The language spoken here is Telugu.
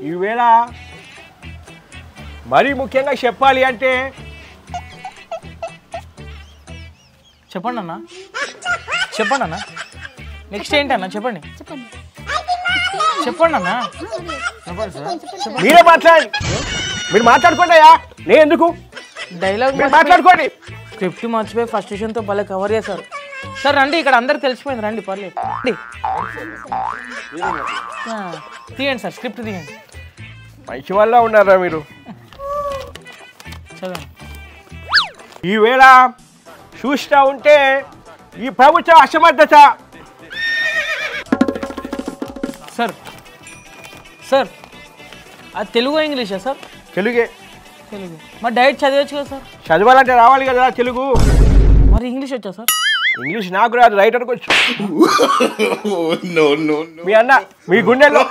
ఈవేళ మరీ ముఖ్యంగా చెప్పాలి అంటే చెప్పండి అన్న నెక్స్ట్ ఏంటన్నా చెప్పండి అన్న మీరే మాట్లాడండి. మీరు మాట్లాడుకోండియా, నేను ఎందుకు? డైలాగ్ మాట్లాడుకోండి. స్క్రిప్ట్ మర్చిపోయి ఫస్ట్ విషయంతో భలే కవర్ చేశారు సార్. రండి, ఇక్కడ అందరికి తెలిసిపోయింది. రండి, పర్లేదు. తీయండి సార్, స్క్రిప్ట్ తీయండి. మంచి వల్ల ఉన్నారా మీరు? చదవండి. ఈవేళ చూస్తూ ఉంటే ఈ ప్రభుత్వ అసమర్థత. సార్ అది తెలుగు ఇంగ్లీషా సార్? తెలుగే. తెలుగు. మరి డైరెక్ట్ చదివచ్చు కదా సార్? చదవాలంటే రావాలి కదా తెలుగు. మరి ఇంగ్లీష్ వచ్చా సార్? ఇంగ్లీష్ నాకు రాదు, రైటర్కి వచ్చు. మీ అన్న మీ గుండెల్లో